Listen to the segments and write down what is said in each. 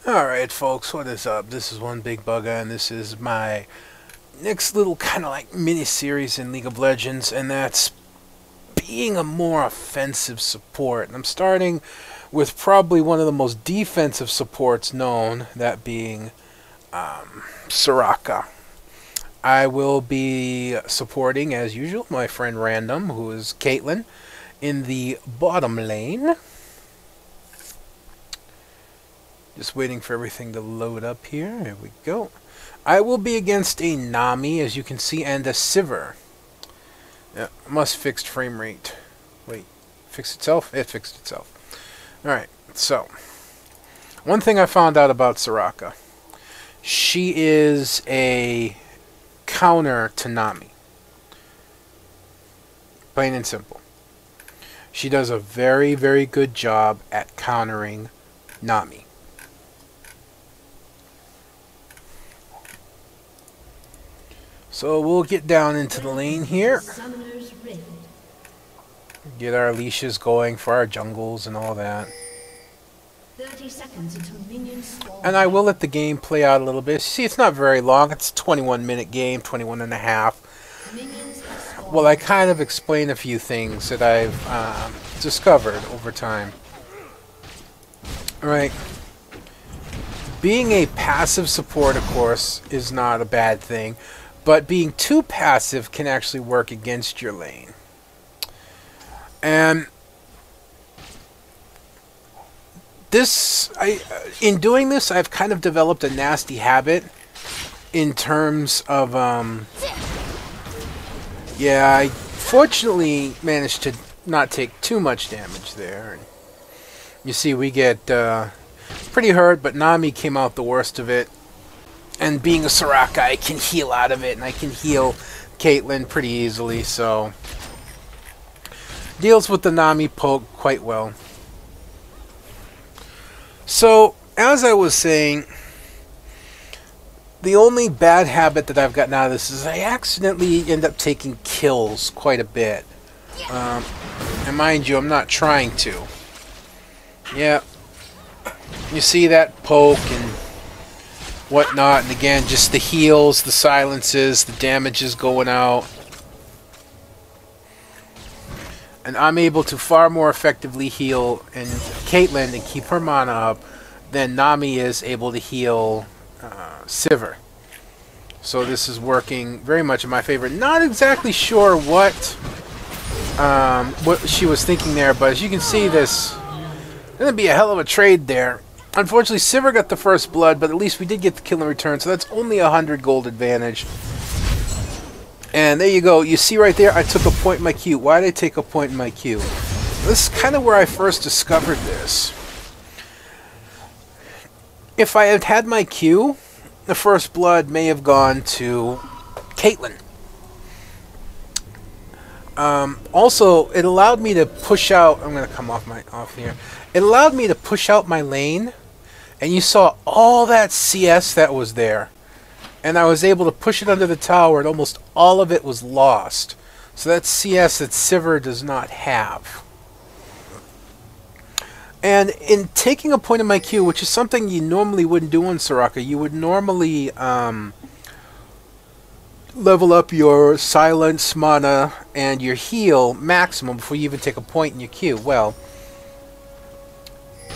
Alright folks, what is up? This is One Big Bugger, and this is my next little kind of like mini-series in League of Legends, and that's being a more offensive support. And I'm starting with probably one of the most defensive supports known, that being Soraka. I will be supporting, as usual, my friend Random, who is Caitlyn, in the bottom lane. Just waiting for everything to load up here. Here we go. I will be against a Nami, as you can see, and a Sivir. Yeah, must fixed frame rate. Wait, fix itself? It fixed itself. Alright, so. One thing I found out about Soraka. She is a counter to Nami. Plain and simple. She does a very, very good job at countering Nami. So we'll get down into the lane here. Get our leashes going for our jungles and all that. 30 seconds until minions spawn. And I will let the game play out a little bit. See, it's not very long. It's a 21-minute game, 21 and a half. Well, I kind of explain a few things that I've discovered over time. Alright. Being a passive support, of course, is not a bad thing. But being too passive can actually work against your lane. And in doing this, I've kind of developed a nasty habit in terms of, yeah, I fortunately managed to not take too much damage there. You see, we get pretty hurt, but Nami came out the worst of it. And being a Soraka, I can heal out of it, and I can heal Caitlyn pretty easily, so deals with the Nami poke quite well. So, as I was saying, the only bad habit that I've gotten out of this is I accidentally end up taking kills quite a bit. And mind you, I'm not trying to. Yeah. You see that poke and whatnot, and again, just the heals, the silences, the damage is going out. And I'm able to far more effectively heal and Caitlyn and keep her mana up than Nami is able to heal Sivir. So this is working very much in my favor. Not exactly sure what she was thinking there, but as you can see, this going to be a hell of a trade there. Unfortunately, Sivir got the first blood, but at least we did get the kill in return, so that's only 100 gold advantage. And there you go. You see right there, I took a point in my queue. Why did I take a point in my queue? This is kind of where I first discovered this. If I had had my queue, the first blood may have gone to Caitlyn. Also, it allowed me to push out. I'm going to come off here. It allowed me to push out my lane. And you saw all that CS that was there. And I was able to push it under the tower, and almost all of it was lost. So that's CS that Sivir does not have. And in taking a point in my queue, which is something you normally wouldn't do on Soraka, you would normally level up your silence, mana, and your heal maximum before you even take a point in your queue. Well,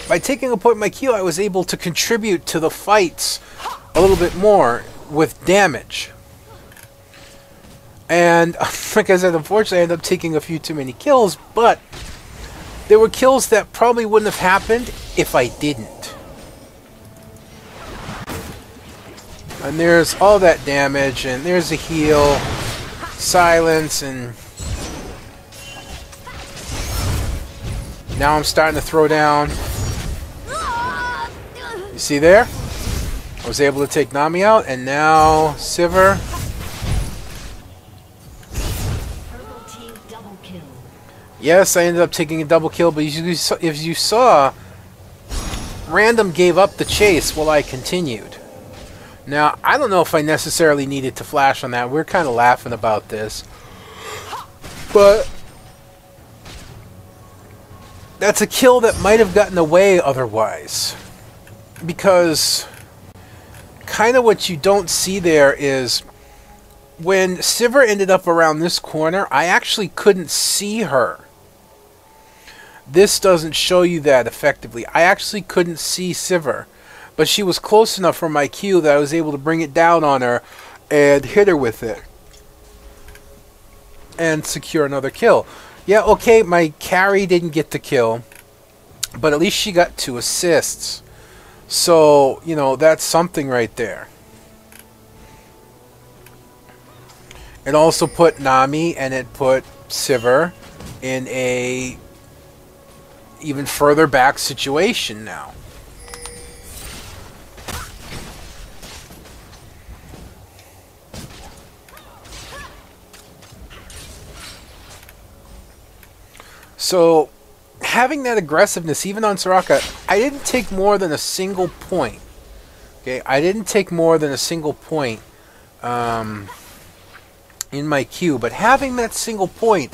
by taking a point in my queue, I was able to contribute to the fights a little bit more with damage. And, like I said, unfortunately, I ended up taking a few too many kills, but there were kills that probably wouldn't have happened if I didn't. And there's all that damage, and there's a heal, silence, and now I'm starting to throw down. You see there? I was able to take Nami out, and now Sivir. Yes, I ended up taking a double kill, but if you saw, Random gave up the chase while I continued. Now, I don't know if I necessarily needed to flash on that. We're kind of laughing about this. But that's a kill that might have gotten away otherwise. because kind of what you don't see there is when Sivir ended up around this corner, I actually couldn't see her. This doesn't show you that effectively. I actually couldn't see Sivir, but she was close enough for my Q that I was able to bring it down on her and hit her with it and secure another kill. Yeah, okay, my carry didn't get the kill, but at least she got 2 assists. So, you know, that's something right there. It also put Nami and it put Sivir in a even further back situation now. So, having that aggressiveness, even on Soraka, I didn't take more than a single point. Okay, I didn't take more than a single point in my Q, but having that single point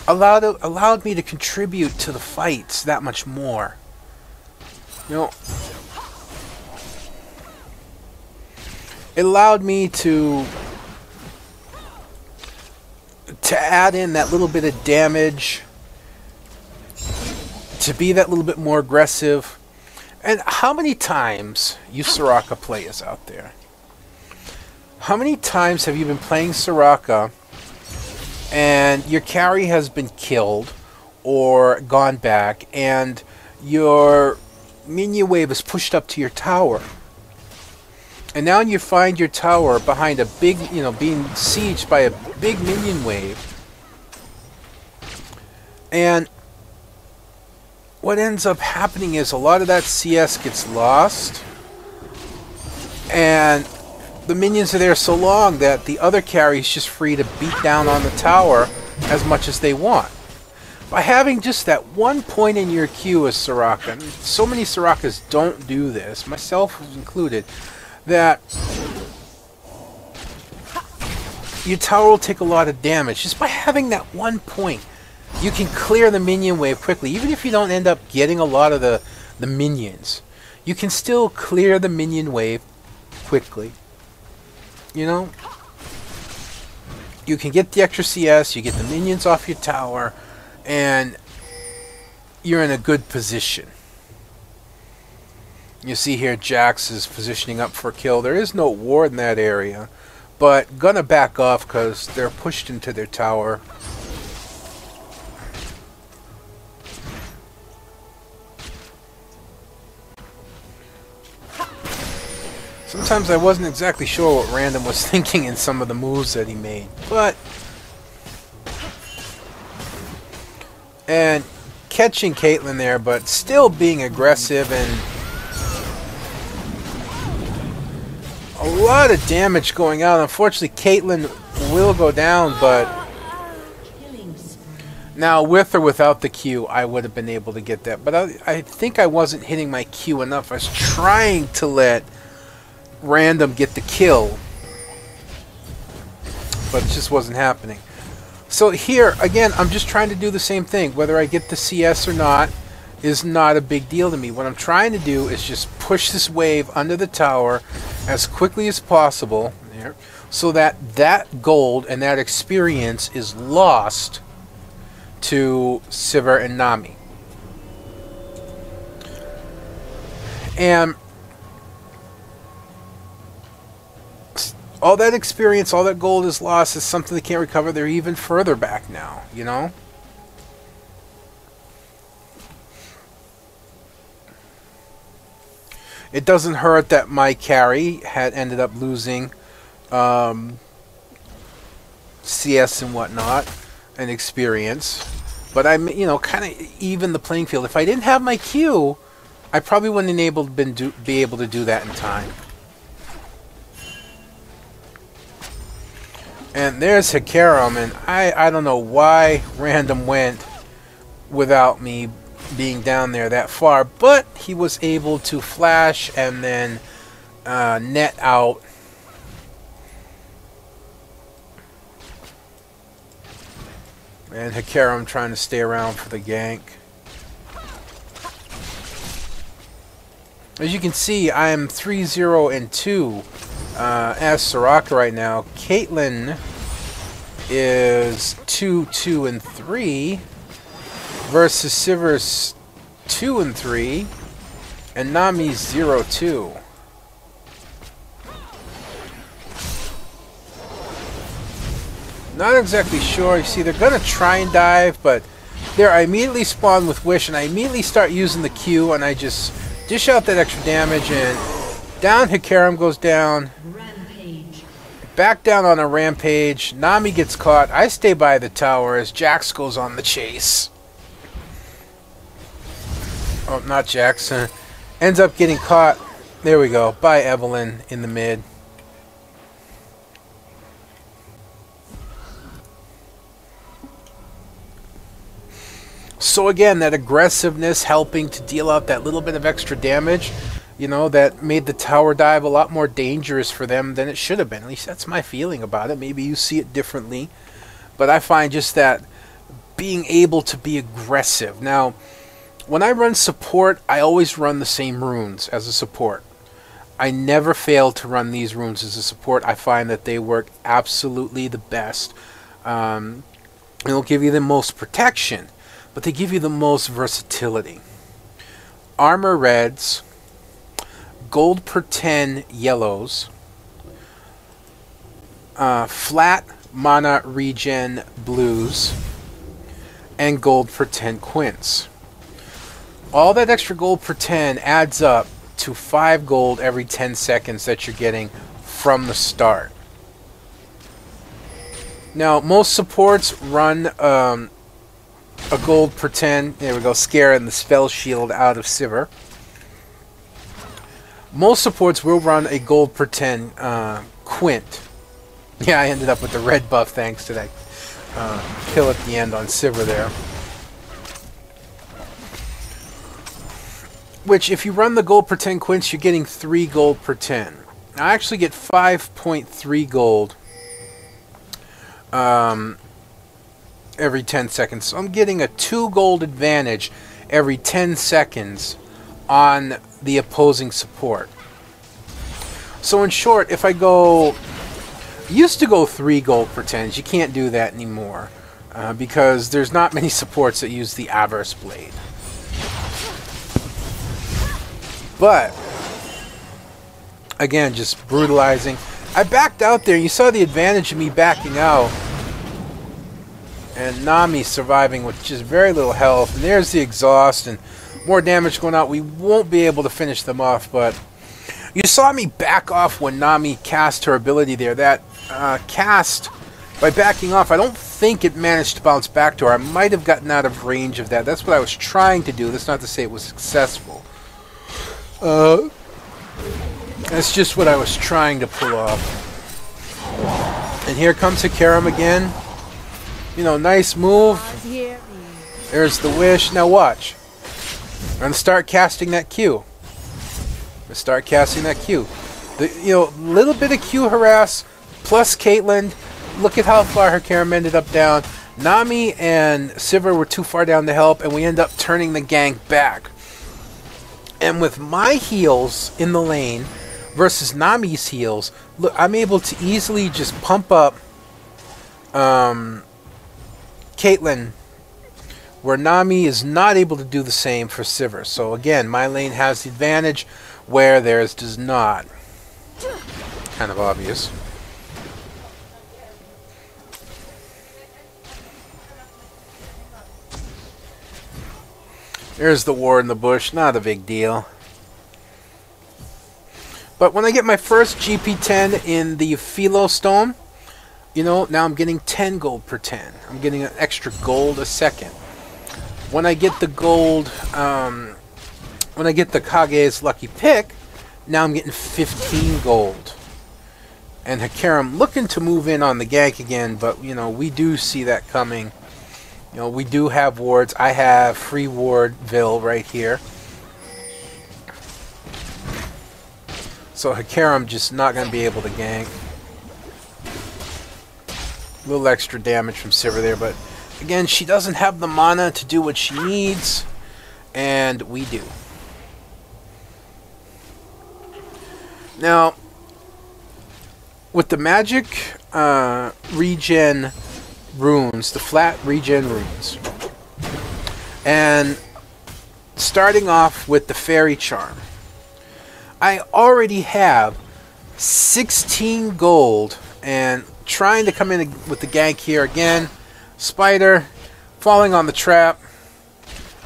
allowed me to contribute to the fights that much more. You know, it allowed me to add in that little bit of damage, to be that little bit more aggressive. And how many times, you Soraka players out there, how many times have you been playing Soraka and your carry has been killed or gone back and your minion wave is pushed up to your tower, and now you find your tower behind a big, you know, being sieged by a big minion wave, and what ends up happening is a lot of that CS gets lost, and the minions are there so long that the other carry is just free to beat down on the tower as much as they want. By having just that one point in your queue as Soraka, and so many Sorakas don't do this, myself included, that your tower will take a lot of damage. Just by having that one point, you can clear the minion wave quickly. Even if you don't end up getting a lot of the minions, you can still clear the minion wave quickly. You know? You can get the extra CS, you get the minions off your tower, and you're in a good position. You see here Jax is positioning up for a kill. There is no ward in that area, but gonna back off because they're pushed into their tower. Sometimes I wasn't exactly sure what Random was thinking in some of the moves that he made, but and catching Caitlyn there, but still being aggressive, and a lot of damage going out. Unfortunately, Caitlyn will go down, but now with or without the Q, I would have been able to get that. But I think I wasn't hitting my Q enough. I was trying to let Random get the kill, but it just wasn't happening. So here, again, I'm just trying to do the same thing. Whether I get the CS or not is not a big deal to me. What I'm trying to do is just push this wave under the tower as quickly as possible, there, so that that gold and that experience is lost to Sivir and Nami. And all that experience, all that gold is lost, is something they can't recover. They're even further back now, you know? It doesn't hurt that my carry had ended up losing CS and whatnot, and experience. But I'm, you know, kind of even the playing field. If I didn't have my Q, I probably wouldn't be able to do that in time. And there's Hikarum, and I don't know why Random went without me being down there that far, but he was able to flash and then net out. And Hikarum trying to stay around for the gank. As you can see, I'm 3-0-2 as Soraka right now. Caitlyn is 2-2-3 versus Siver's 2-3, and Nami's 0-2. Not exactly sure. You see, they're gonna try and dive, but there I immediately spawn with Wish, and I immediately start using the Q, and I just dish out that extra damage, and down Hikarum goes down. Rampage. Back down on a rampage. Nami gets caught. I stay by the tower as Jax goes on the chase. Oh, not Jax. Ends up getting caught. There we go. By Evelyn in the mid. So again, that aggressiveness helping to deal out that little bit of extra damage, you know, that made the tower dive a lot more dangerous for them than it should have been. At least that's my feeling about it. Maybe you see it differently. But I find just that being able to be aggressive. Now, when I run support, I always run the same runes as a support. I never fail to run these runes as a support. I find that they work absolutely the best. It'll give you the most protection, but they give you the most versatility. Armor reds, gold per 10 yellows, flat mana regen blues, and gold per 10 quints. All that extra gold per 10 adds up to 5 gold every 10 seconds that you're getting from the start. Now, most supports run a gold per 10. There we go, scaring the spell shield out of Sivir. Most supports will run a gold per 10 quint. Yeah, I ended up with the red buff thanks to that kill at the end on Sivir there. Which, if you run the gold per 10 quints, you're getting 3 gold per 10. I actually get 5.3 gold every 10 seconds. So I'm getting a 2 gold advantage every 10 seconds on the opposing support. So in short, if I go... Used to go 3 gold per 10s. You can't do that anymore. Because there's not many supports that use the Averse Blade. But, again, just brutalizing. I backed out there. You saw the advantage of me backing out. And Nami surviving with just very little health. And there's the exhaust and more damage going out. We won't be able to finish them off, but you saw me back off when Nami cast her ability there. That cast, by backing off, I don't think it managed to bounce back to her. I might have gotten out of range of that. That's what I was trying to do. That's not to say it was successful. That's just what I was trying to pull off. And here comes Hikarum again. You know, nice move. There's the wish. Now watch. I'm going to start casting that Q. The, little bit of Q harass plus Caitlyn. Look at how far Hikarum ended up down. Nami and Sivir were too far down to help, and we end up turning the gang back. And with my heals in the lane versus Nami's heals, look, I'm able to easily just pump up Caitlyn, where Nami is not able to do the same for Sivir. So again, my lane has the advantage where theirs does not. Kind of obvious. There's the war in the bush, not a big deal. But when I get my first GP10 in the Philo Stone, now I'm getting 10 gold per 10. I'm getting an extra gold a second. When I get the gold, when I get the Kage's Lucky Pick, now I'm getting 15 gold. And Hikarum looking to move in on the gank again, but, we do see that coming. We do have wards. I have free wardville right here. So Hikarum just not going to be able to gank. A little extra damage from Sivir there, but again, she doesn't have the mana to do what she needs, and we do. Now, with the magic regen runes, the flat regen runes, and starting off with the fairy charm, I already have 16 gold, and trying to come in with the gank here again. Spider falling on the trap,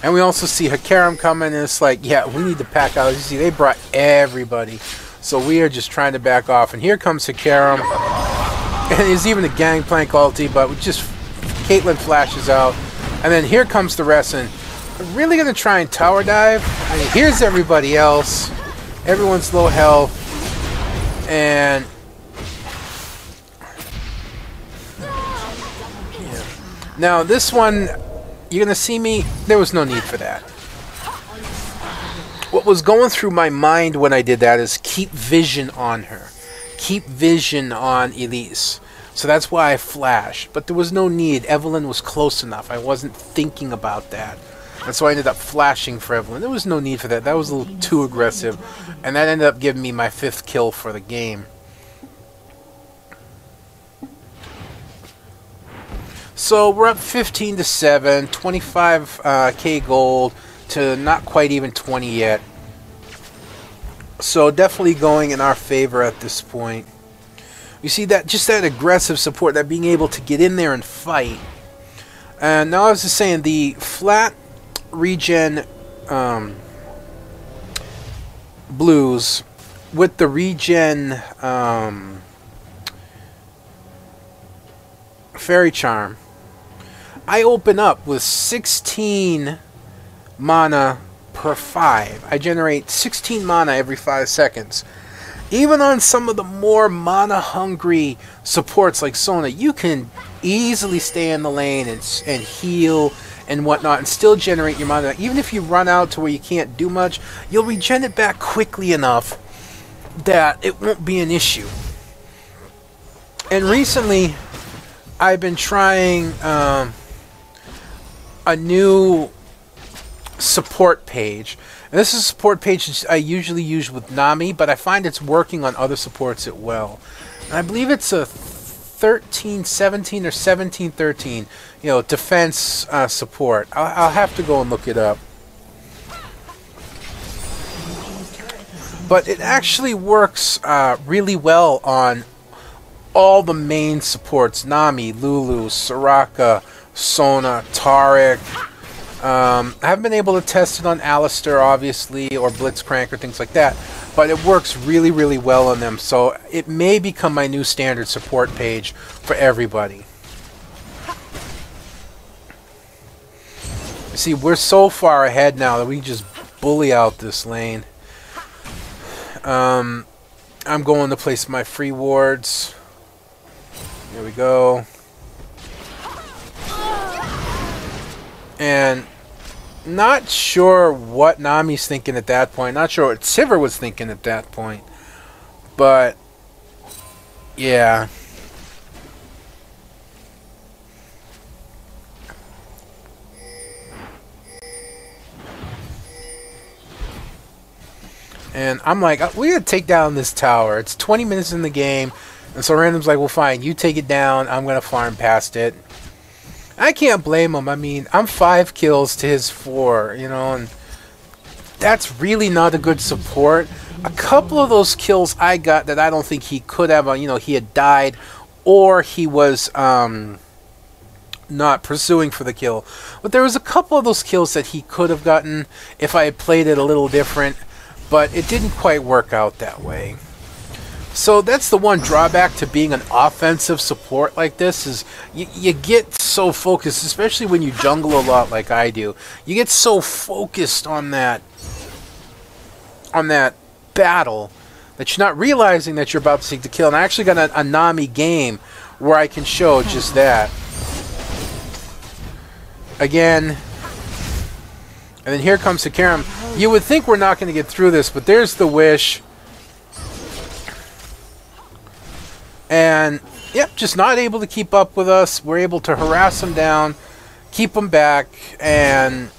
and we also see Hikarum coming, and it's like, yeah, we need to pack out. You see, they brought everybody, so we are just trying to back off. And here comes Hikarum, and there's even a gangplank ulti, but we just Caitlyn flashes out, and then here comes the rest. And we're really gonna try and tower dive. I mean, here's everybody else. Everyone's low health, and yeah. Now this one, you're gonna see me. There was no need for that. What was going through my mind when I did that is keep vision on her, keep vision on Elise. So that's why I flashed. But there was no need. Evelyn was close enough. I wasn't thinking about that. And so I ended up flashing for Evelyn. There was no need for that. That was a little too aggressive. And that ended up giving me my 5th kill for the game. So we're up 15 to 7, 25k gold to not quite even 20 yet. So definitely going in our favor at this point. You see that, just that aggressive support, that being able to get in there and fight. And now I was just saying, the flat regen blues with the regen fairy charm, I open up with 16 mana per 5. I generate 16 mana every 5 seconds. Even on some of the more mana hungry supports like Sona, you can easily stay in the lane and heal and whatnot and still generate your mana. Even if you run out to where you can't do much, you'll regen it back quickly enough that it won't be an issue. And recently I've been trying a new support page. And this is a support page I usually use with Nami, but I find it's working on other supports as well. And I believe it's a 13-17 or 17-13, you know, defense support. I'll have to go and look it up. But it actually works really well on all the main supports: Nami, Lulu, Soraka, Sona, Taric. I haven't been able to test it on Alistair, obviously, or Blitzcrank or things like that, but it works really, really well on them, so it may become my new standard support page for everybody. See, we're so far ahead now that we just bully out this lane. I'm going to place my free wards. There we go. And not sure what Nami's thinking at that point. Not sure what Sivir was thinking at that point. But, yeah. And I'm like, we gotta take down this tower. It's 20 minutes in the game. And so Random's like, well, fine, you take it down. I'm gonna farm past it. I can't blame him. I mean, I'm 5 kills to his 4, you know, and that's really not a good support. A couple of those kills I got that I don't think he could have, you know, he had died, or he was not pursuing for the kill. But there was a couple of those kills that he could have gotten if I had played it a little different, but it didn't quite work out that way. So that's the one drawback to being an offensive support like this, is you get so focused, especially when you jungle a lot like I do. You get so focused on that battle that you're not realizing that you're about to take the kill. And I actually got a Nami game where I can show just that. Again. And then here comes Hikarum. You would think we're not going to get through this, but there's the wish. And, yep, just not able to keep up with us. We're able to harass them down, keep them back, and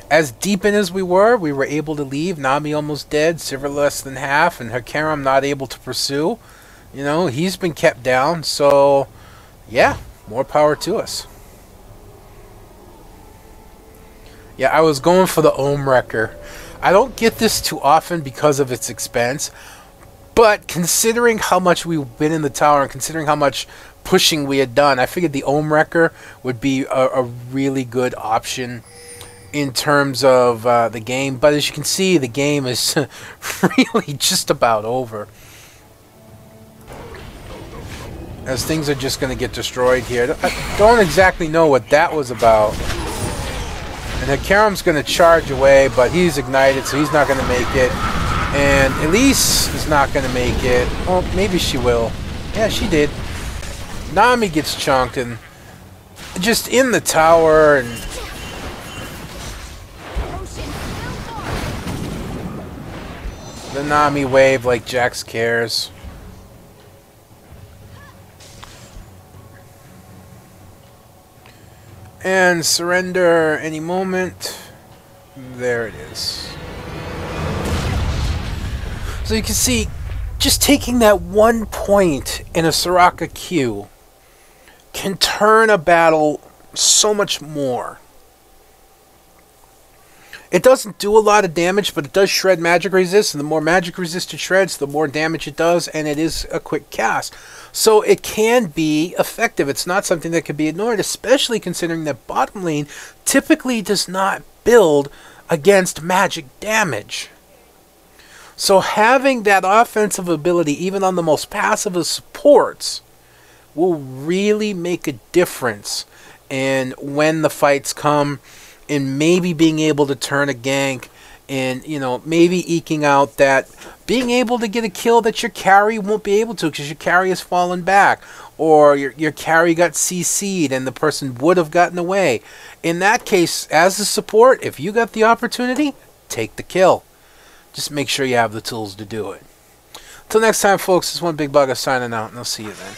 as deep in as we were able to leave. Nami almost dead, Sivir less than half, and Hikarum not able to pursue. You know, he's been kept down, so yeah, more power to us. Yeah, I was going for the Ohm Wrecker. I don't get this too often because of its expense, but considering how much we've been in the tower and considering how much pushing we had done, I figured the Ohm Wrecker would be a really good option in terms of the game. But as you can see, the game is really just about over, as things are just going to get destroyed here. I don't exactly know what that was about. And Hikarum's going to charge away, but he's ignited, so he's not going to make it. And Elise is not going to make it. Oh, maybe she will. Yeah, she did. Nami gets chunked, and just in the tower, and the Nami wave like Jax cares. And surrender any moment. There it is. So you can see, just taking that 1 point in a Soraka Q can turn a battle so much more. It doesn't do a lot of damage, but it does shred magic resist, and the more magic resist it shreds, the more damage it does, and it is a quick cast. So it can be effective. It's not something that can be ignored, especially considering that bottom lane typically does not build against magic damage. So having that offensive ability, even on the most passive of supports, will really make a difference in when the fights come, in maybe being able to turn a gank, and, you know, maybe eking out that being able to get a kill that your carry won't be able to because your carry has fallen back, or your carry got CC'd and the person would have gotten away. In that case, as a support, if you got the opportunity, take the kill. Just make sure you have the tools to do it. Till next time, folks, this is One Big Bugger signing out, and I'll see you then.